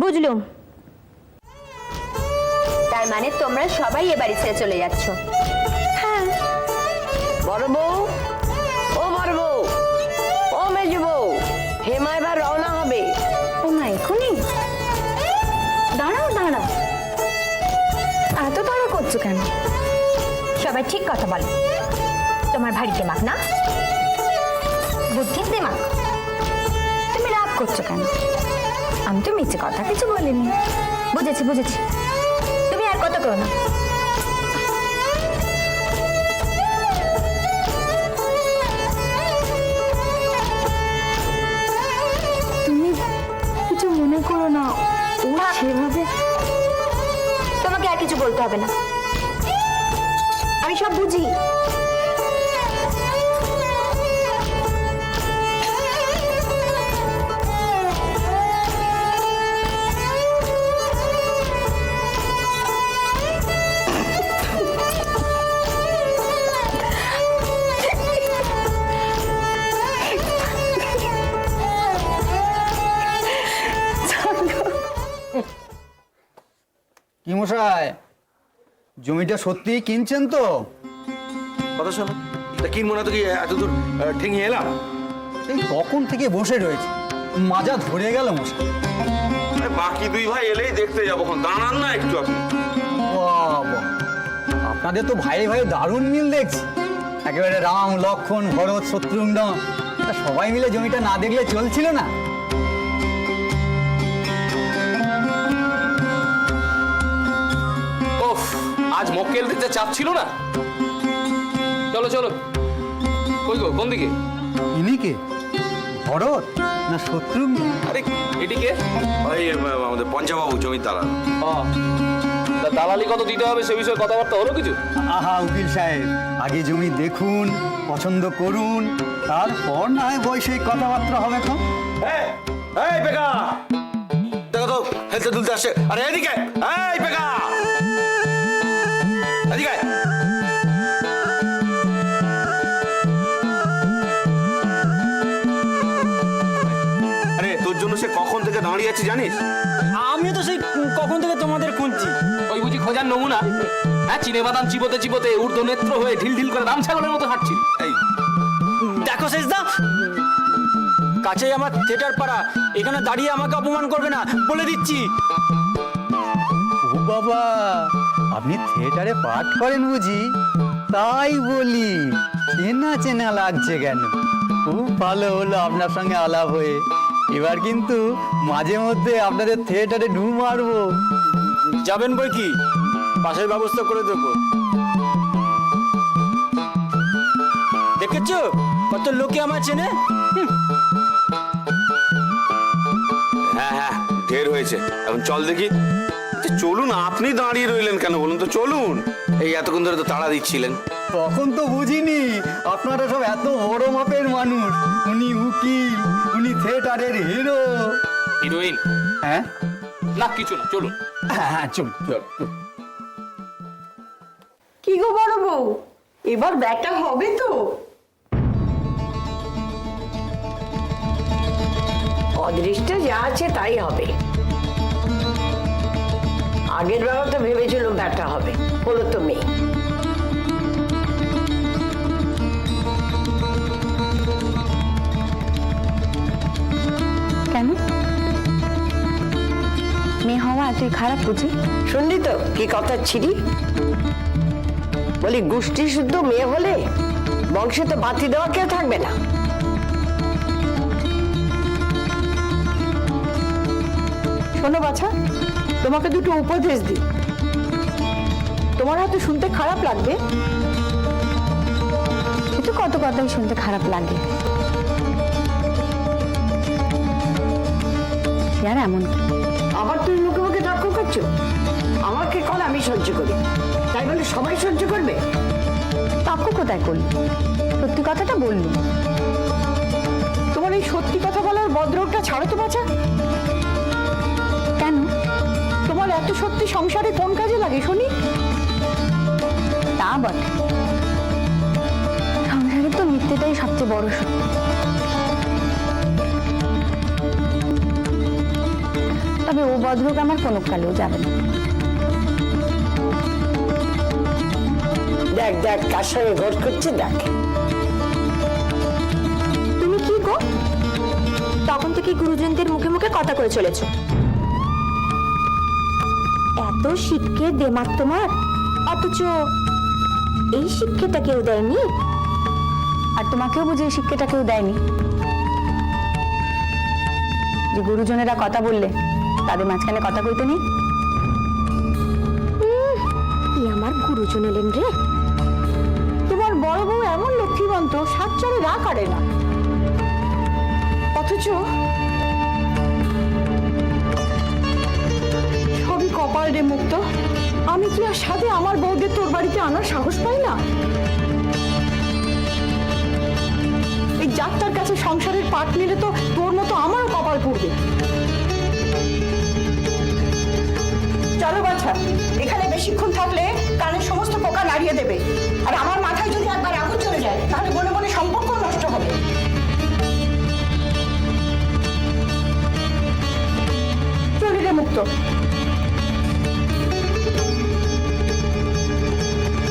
বুঝলুম। তার মানে তোমরা সবাই এ বাড়ি ছেড়ে চলে যাচ্ছ? হ্যাঁ। বড় বউ, ও বড় বউ, ও মেজ বউ, হেমা এবার রওনা হবে। ও মা, এখনই? দাঁড়াও দাঁড়াও, এত তাড়া করছো কেন? সবাই ঠিক কথা বলো। তোমার ভারী দিমাগ না? বুদ্ধির দিমাগ। তুমি রাগ করছো কেন? আমি তো মিছে কথা কিছু বলিনি। বুঝেছি বুঝেছি, তুমি আর কত করো না। তুমি কিছু মনে করো না, ও সেভাবে। তোমাকে আর কিছু বলতে হবে না, আমি সব বুঝি। কি মশাই, জমিটা সত্যি কিনছেন তো? কথা শোনো, তা কিনবো না তো কি এত দূর ঠেঙিয়ে এলাম? এই তখন থেকে বসে রয়েছে, মাজা ধরে গেল মশাই। বাকি দুই ভাই এলেই দেখতে যাবো, দাঁড়ান না একটু আপনি। বাবা, আপনাদের তো ভাই ভাই দারুণ মিল দেখছি। একেবারে রাম লক্ষ্মণ ভরত শত্রুঘ্ন, সবাই মিলে জমিটা না দেখলে চলছিল না। আজ মক্কেল দিতে চাপ ছিল না। চলো চলো। কই গো, কোন দিকে? ইনি কে, ভরত না শত্রুঘ্ন? আরে এদিকে ওই আমাদের পঞ্চাবাবু জমির দালাল। তা দালালি কত দিতে হবে সে বিষয়ে কথাবার্তা হলো কিছু? আহা উকিল সাহেব, আগে জমি দেখুন, পছন্দ করুন, তারপর না হয় বৈষয়িক কথাবার্তা হবে। তো এই বেকা, দেখো তো হেলতে দুলতে আসে। আরে এদিকে, এই বেকা, এদিকে। আরে তোর জন্য সে কখন থেকে দাঁড়িয়ে আছে জানিস? আমি তো সেই কখন থেকে তোমাদের খুঁজছি। ওই বুঝি খোঁজার নমুনা? হ্যাঁ, চিনে বাদাম চিবোতে চিবোতে ঊর্ধ্ব নেত্র হয়ে ঢিল ঢিল করে রাম ছাগলের মতো হাঁটছি। এই দেখো শেষদা, কাছেই আমার থিয়েটার পাড়া, এখানে দাঁড়িয়ে আমাকে অপমান করবে না বলে দিচ্ছি। ও বাবা, আপনি থিয়েটারে পাঠ করেন বুঝি? তাই বলি, চেনা চেনা লাগছে কেন? খুব ভালো হলো আপনার সঙ্গে আলাপ হয়ে। এবার কিন্তু মাঝে মধ্যে আপনাদের থিয়েটারে ঢু মারবো। যাবেন বই কি, পাশের ব্যবস্থা করে দেবো। দেখেছো কত লোকে আমার চেনে। হ্যাঁ হ্যাঁ, ঢের হয়েছে, এখন চল দেখি। চলুন, আপনি দাঁড়িয়ে রইলেন কেন বলুন তো? চলুন, এই এতক্ষণ ধরে তো তাড়া দিচ্ছিলেন। তখন তো বুঝিনি আপনারা সব এত বড় মাপের মানুষ। উনি উকিল, উনি থিয়েটারের হিরো। হিরোইন? হ্যাঁ না কিছু না, চলুন। হ্যাঁ, চল চল চল। কি গো বড় বউ, এবার ব্যাটা হবে তো? অদৃষ্টে যা আছে তাই হবে। আগের বেলা তো ভেবেছিল ব্যাটা হবে, হলো তো মেয়ে। কেন মেয়ে হওয়া এতই খারাপ বুঝি? শুনলি তো কি কথা ছিরি? বলি গোষ্ঠী শুদ্ধ মেয়ে হলে বংশে তো বাতি দেওয়া কেউ থাকবে না। শোনো বাছা, তোমাকে দুটো উপদেশ দিই। তোমার হয়তো শুনতে খারাপ লাগবে, কিন্তু কত কথাই শুনতে খারাপ লাগে। সে আর এমন কি? আবার তুমি মুখে মুখে তর্ক করছো। আমাকে কল আমি সহ্য করি, তাই বলে সবাই সহ্য করবে? তর্ক কোথায় করলি? সত্যি কথাটা বললি। তোমার এই সত্যি কথা বলার বদরোগটা ছাড়ো তো বাছা। কেন? তোমার এত সত্যি সংসারে কোন কাজে লাগে শুনি? তা বটে, সংসারে তো মিথ্যেটাই সবচেয়ে বড় সত্য। তা তবে ও বদলোক আমার কোনো কালেও যাবে না। দেখ দেখ কার সঙ্গে ঘট করছে দেখ। তুমি কি গো তখন থেকে গুরুজনদের মুখে মুখে কথা করে চলেছো? এত শিক্ষে দেমাগ তোমার, অথচ এই শিক্ষাটা কেউ দেয়নি। আর তোমাকেও বুঝে এই শিক্ষাটা কেউ দেয়নি যে গুরুজনেরা কথা বললে তাদের মাঝখানে কথা কইতে নেই। আমার গুরুজন এলেন রে। তোমার বড় বউ এমন লক্ষ্মীবন্ত, সাত চরে রাগ কাটে না, অথচ সবই কপাল রে মুক্ত। আমি কি আর সাথে আমার বউদের তোর বাড়িতে আনার সাহস পাই না? এই যাত্রার কাছে সংসারের পাট নিলে তো তোর মতো আমারও কপাল পুড়বে। চলো বাছা, এখানে বেশিক্ষণ থাকলে কানের সমস্ত পোকা নাড়িয়ে দেবে, আর আমার মাথায় যদি একবার আগুন চলে যায় তাহলে মনে মনে সম্পর্ক নষ্ট হবে। চলি রে মুক্ত।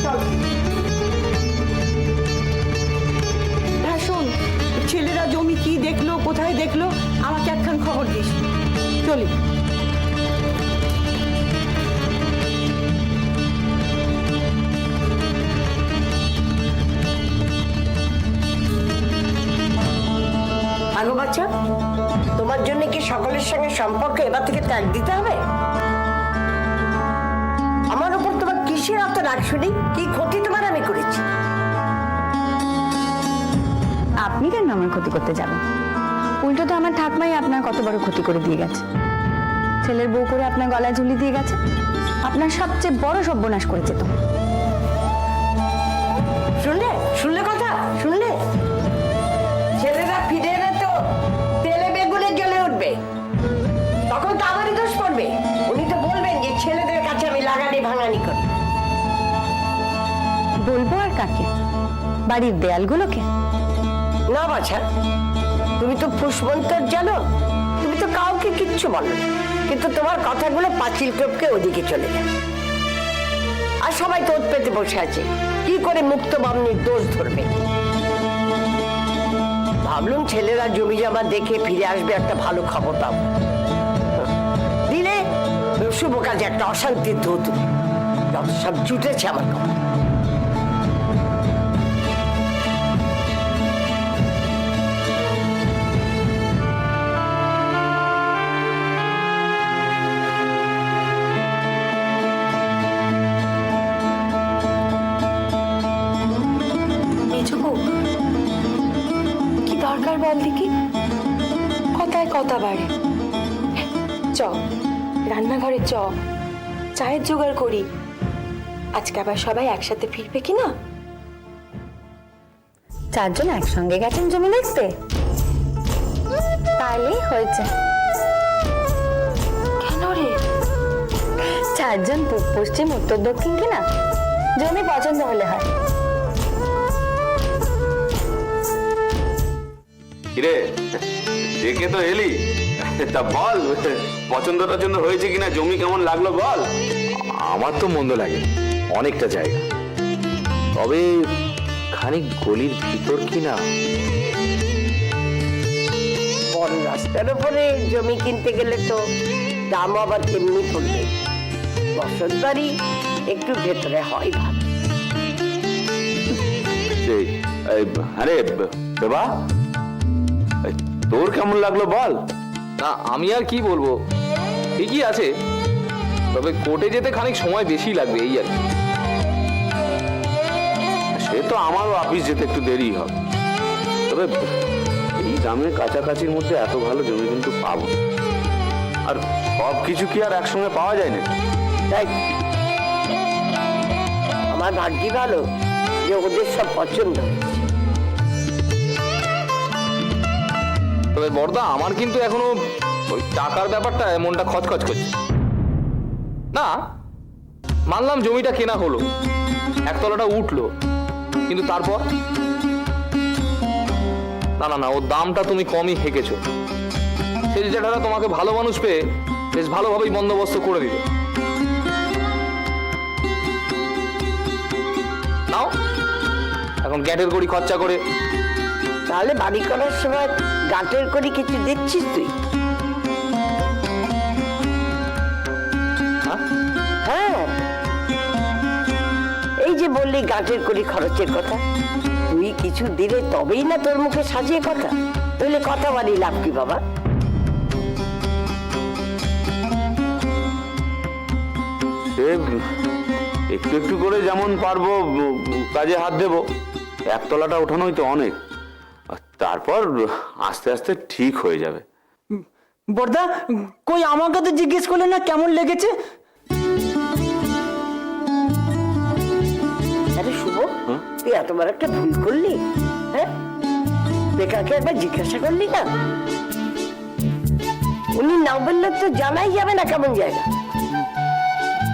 চল। হ্যাঁ শোন, ছেলেরা জমি কি দেখলো, কোথায় দেখলো, আমাকে একখান খবর দিস। চলি। আগো বাচ্চা, তোমার জন্য কি সকলের সঙ্গে সম্পর্ক এবার থেকে ত্যাগ দিতে হবে? আমার উপর তোমার কিসের এত রাগ শুনি? কি ক্ষতি তোমার আমি করেছি? আপনি কেন আমার ক্ষতি করতে যাবেন? উল্টো তো আমার ঠাকমাই আপনার কত বড় ক্ষতি করে দিয়ে গেছে। ছেলের বউ করে আপনার গলায় ঝুলি দিয়ে গেছে, আপনার সবচেয়ে বড় সর্বনাশ করেছে। তো শুনলে শুনলে কথা শুনলে? ছেলেরা ফিরে এলে তো তেলে বেগুনে জ্বলে উঠবে, তখন তো আমারই দোষ পড়বে। উনি তো বলবেন যে ছেলেদের কাছে আমি লাগানি ভাঙানি করি। বলবো আর কাকে? বাড়ির দেয়ালগুলোকে? না বাছা, তুমি তো ফুসমন্তর জানো, তুমি তো কাউকে কিচ্ছু বলো না, কিন্তু তোমার কথাগুলো পাঁচিল টপকে ওদিকে চলে যায়। আর সবাই তো ওত পেতে বসে আছে, কি করে মুক্ত বামনির দোষ ধরবে। ভাবলুম ছেলেরা জমি জমা দেখে ফিরে আসবে, একটা ভালো খবর পাবো। দিলে শুভ কাজে একটা অশান্তির ধুত, সব জুটেছে আমার কথা। কি দরকার বল দেখি? কথায় কথা বাড়ে। চ রান্নাঘরে চ, চায়ের জোগাড় করি। আজকে আবার সবাই একসাথে ফিরবে কিনা? চারজন একসঙ্গে গেছেন জমি দেখতে, তাহলেই হয়েছে। কেন রে? চারজন পূব পশ্চিম উত্তর দক্ষিণ কিনা জমি পছন্দ হলে হয়। কিরে, দেখে তো এলি, তা বল পছন্দ টছন্দ হয়েছে কিনা, জমি কেমন লাগলো বল। আমার তো মন্দ লাগে অনেকটা জায়গা, তবে খানিক গলির ভিতর কিনা। বড় রাস্তার উপরে জমি কিনতে গেলে তো দাম আবার তেমনি পড়বে। বসত বাড়ি একটু ভেতরে হয় ভালো। আরে বাবা, তোর কেমন লাগলো বল। না আমি আর কি বলবো, ঠিকই আছে, তবে কোর্টে যেতে খানিক সময় বেশি লাগবে এই আর কি। সে তো আমারও অফিস যেতে একটু দেরি হবে, তবে এই গ্রামের কাছাকাছির মধ্যে এত ভালো জমি কিন্তু পাবো না। আর সব কিছু কি আর একসঙ্গে পাওয়া যায় না? তাই আমার ভাগ্যি ভালো যে ওদের সব পছন্দ হয়েছে। তবে বড়দা, আমার কিন্তু এখনো ওই টাকার ব্যাপারটা মনটা খচখচ করছে। না মানলাম জমিটা কেনা হলো, একতলাটা উঠলো, কিন্তু তারপর না না না, ওর দামটা তুমি কমই হেঁকেছো। সেই যেটা তোমাকে ভালো মানুষ পেয়ে বেশ ভালোভাবেই বন্দোবস্ত করে দিল। নাও এখন গ্যাটের কড়ি খরচা করে। তাহলে বাড়ি করার সময় গাঁটের করে কিছু দিচ্ছিস তুই? হ্যাঁ? হ্যাঁ, এই যে বললি গাঁটের করি খরচের কথা, তুই কিছু দিলে তবেই না তোর মুখে সাজিয়ে কথা, তাহলে কথা বাড়ি লাভ কি বাবা? সে একটু একটু করে যেমন পারবো কাজে হাত দেবো। একতলাটা ওঠানোই তো অনেক, আর তারপর আস্তে আস্তে ঠিক হয়ে যাবে। বর্দা, কই আমাকে তো জিজ্ঞেস করলে না কেমন লেগেছে? আরে শুভ, তুই এত বড় একটা ভুল করলি। হ্যাঁ, বেকারকে একবার জিজ্ঞাসা করলি না? উনি না বললে তো জানাই যাবে না কেমন জায়গা।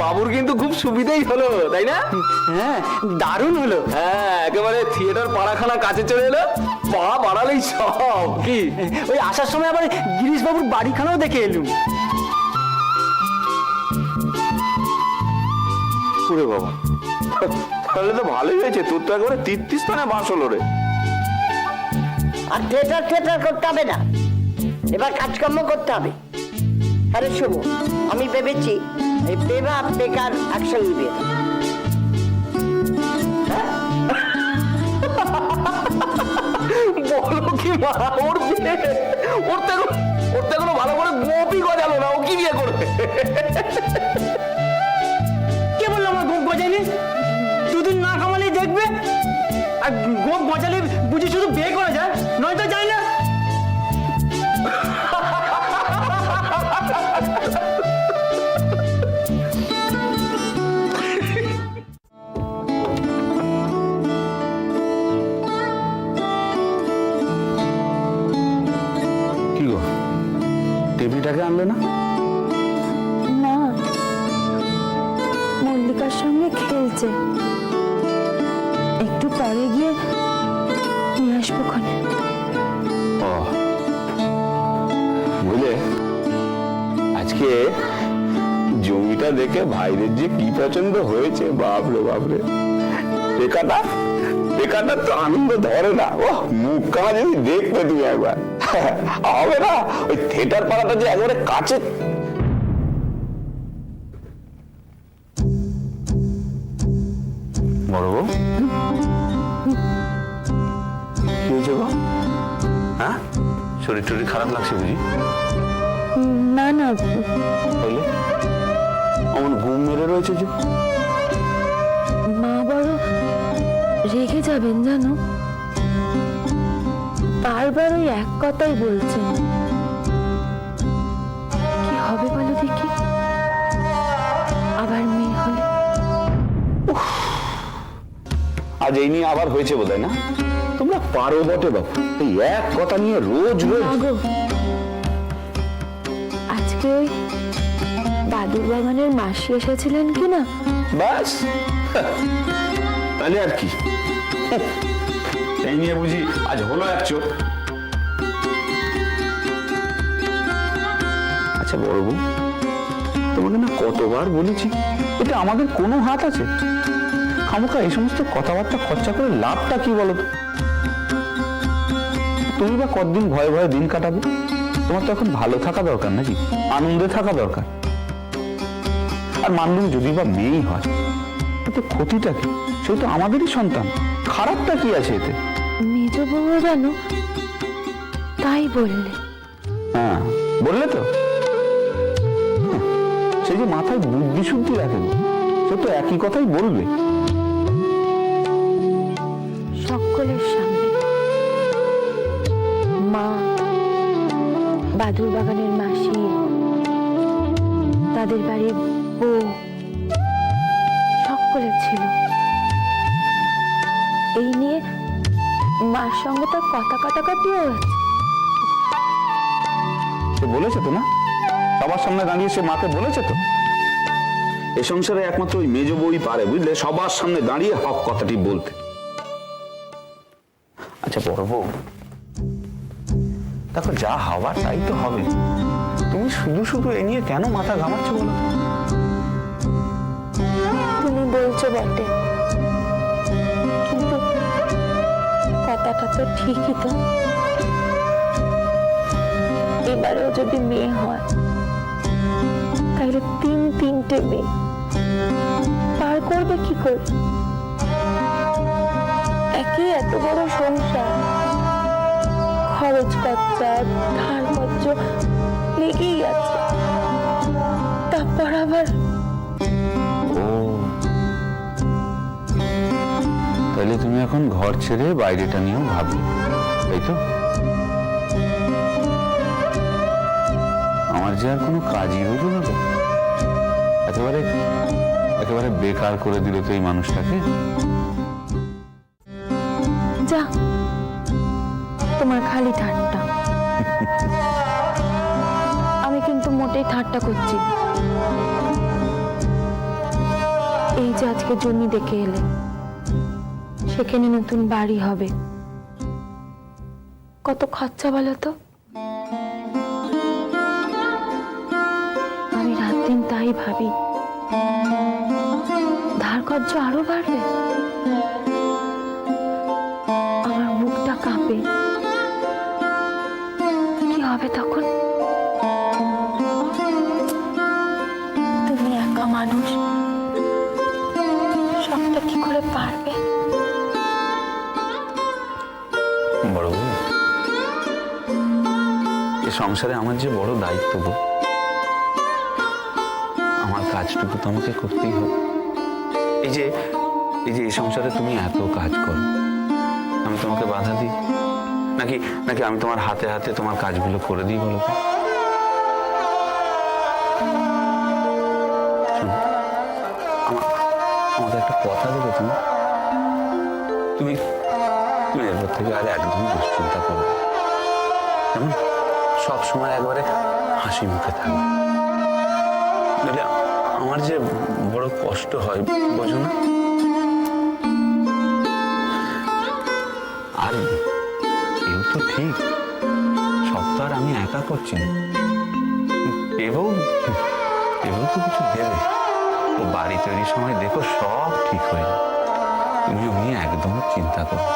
বাবুর কিন্তু খুব সুবিধাই হলো, তাই না? হ্যাঁ, দারুণ হলো। হ্যাঁ, একেবারে থিয়েটার পাড়াখানা কাছে চলে এলো, পা বাড়ালেই সব। কি ওই আসার সময় আবার গিরিশ বাবুর বাড়িখানাও দেখে এলুম। ওরে বাবা, তাহলে তো ভালোই হয়েছে, তোর তো একেবারে তীর্থস্থানে বাস হলো রে। আর থিয়েটার থিয়েটার করতে হবে না, এবার কাজকর্ম করতে হবে। আরে শুভ, আমি ভেবেছি এই বেবা বেকার একসঙ্গে বিয়ে দেব। বলো কি মা, ওর বিয়ে? ওর তো এখনো ভালো করে গোপই গজালো না, ও কি বিয়ে করবে? কে বললো আমার গোপ গজায়নি? দুদিন না কামালেই দেখবে, আর গোপ গজালে বুঝি শুধু বিয়ে করা যায়, নয়তো যায় না। কি গো, টেবিটাকে আনলে না? না, মল্লিকার সঙ্গে খেলছে, একটু পরে গিয়ে নিয়ে আসবো ওখানে। ও বুঝলে, আজকে জমিটা দেখে ভাইদের যে কি পছন্দ হয়েছে, বাপরে বাপরে। বেকারটা তো আনন্দ ধরে না। ও মুখখানা যদি দেখবে তুমি একবার, হবে না? ওই থিয়েটার পাড়াটা যে একেবারে কাছে। বড় বউ, কি হয়েছে গো? হ্যাঁ, শরীর টরীর খারাপ লাগছে বুঝি? না না, তাহলে আমার ঘুম মেরে রয়েছে যে। মা বড় রেগে যাবেন জানো, বারবার ওই এক কথাই বলছেন। কি হবে বলো দেখি, আবার মেয়ে হলে? আজ এই নিয়ে আবার হয়েছে বোধহয় না? তোমরা পারো বটে বাবু, এই এক কথা নিয়ে রোজ রোজ। মাগো, আজকে ওই বাদুর বাগানের মাসি এসেছিলেন কি না? ব্যাস, তাহলে আর কি? এই নিয়ে বুঝি আজ হলো এক চোট। আচ্ছা বড় বউ, তোমাকে না কতবার বলেছি, এটা আমাদের কোনো হাত আছে? খামোখা এই সমস্ত কথাবার্তা খরচা করে লাভটা কি বলো তো? তুমি বা কতদিন ভয়ে ভয়ে দিন কাটাবে? তোমার তো এখন ভালো থাকা দরকার নাকি, আনন্দে থাকা দরকার। আর মানলুম যদি বা মেয়েই হয়, এতে ক্ষতিটা কি? সে তো আমাদেরই সন্তান, খারাপটা কি আছে এতে? মেজ বউ জানো, তাই বললে? হ্যাঁ, বললে তো। সে যে মাথায় বুদ্ধি শুদ্ধি রাখেন, সে তো একই কথাই বলবে। সকলের সামনে মা, বাদুর বাগানের মাসি, তাদের বাড়ির বউ, সকলে ছিল। এই নিয়ে মার সঙ্গে তার কথা কাটাকাটিও হয়েছে। সে বলেছে তো না, সবার সামনে দাঁড়িয়ে সে মাকে বলেছে তো। এ সংসারে একমাত্র ওই মেজ বই পারে, বুঝলে, সবার সামনে দাঁড়িয়ে হক কথাটি বলতে। আচ্ছা বড় বউ, দেখো যা হওয়ার তাই তো হবে। তুমি তুমি শুধু শুধু এ নিয়ে কেন মাথা ঘামাচ্ছ বলো তো? তুমি বলছো বটে, কিন্তু কথাটা তো ঠিকই তো। এবারেও যদি মেয়ে হয় তাহলে তিনটে মেয়ে পার করবে কি করে? একই এত বড় সংসার, খরচ খরচা ধার কর্য লেগেই আছে। তারপর আবার ও, তাহলে তুমি এখন ঘর ছেড়ে বাইরেটা নিয়েও ভাববে, তাই তো? আমার যে আর কোনো কাজই রইল না তো, একেবারে একেবারে বেকার করে দিল তো এই মানুষটাকে। যা, তোমার খালি ঠাট্টা। আমি কিন্তু মোটেই ঠাট্টা করছি না। এই যে আজকে জমি দেখে এলে, সেখানে নতুন বাড়ি হবে, কত খরচা বলো তো? আমি রাত দিন তাই ভাবি, ধার কর্য আরো বাড়বে। আমার মুখটা কাঁপে, কি হবে তখন? তুমি একা মানুষ, সবটা কি করে পারবে? বড় বউ, এ সংসারে আমার যে বড় দায়িত্ব গো, আমার কাজটুকু তো আমাকে করতেই হবে। এই যে এই সংসারে তুমি এত কাজ করো, আমি তোমাকে বাধা দিই নাকি নাকি আমি তোমার হাতে হাতে তোমার কাজগুলো করে দিই বলো তো? শোনো, আমাকে একটা কথা দেবে তুমি? তুমি তুমি এরপর থেকে আর একদম দুশ্চিন্তা করবে, কেমন? সব সময় একবারে হাসি মুখে থাকবে, নইলে আমার যে বড় কষ্ট হয়, বোঝো না? আর এও তো ঠিক, সব তো আর আমি একা করছি না, এও তো কিছু দেবে। ও বাড়ি তৈরির সময় দেখো সব ঠিক হয়ে যাবে, তুমি ও নিয়ে একদম চিন্তা করো।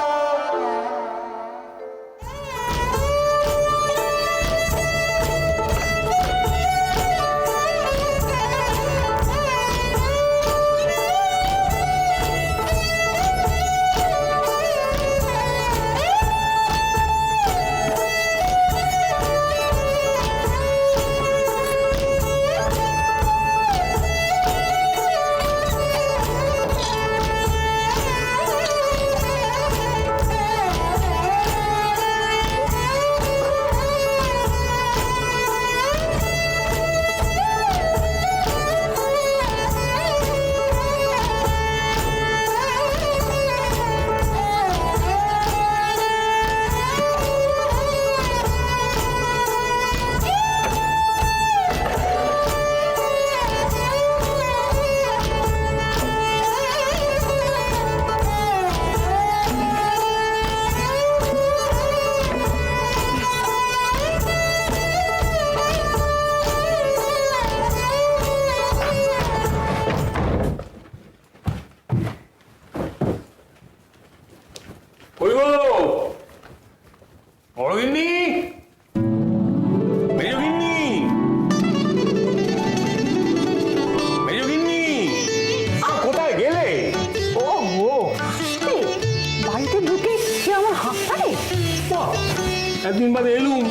একদিন বাদে এলুম,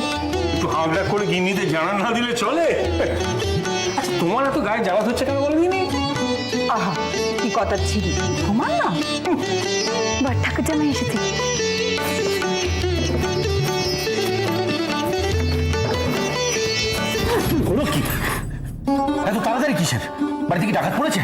একটু হাঁকডাক করে গিন্নিতে জানা না দিলে চলে? আচ্ছা, তোমার এত গায়ে জ্বালা হচ্ছে কেন বলো দিনি? আহা, কি কথা ছিল তোমার না? বর ঠাকুর জামাই এসেছে। হলো কি? এত তাড়াতাড়ি কিসের? বাড়িতে কি ডাকাত পড়েছে?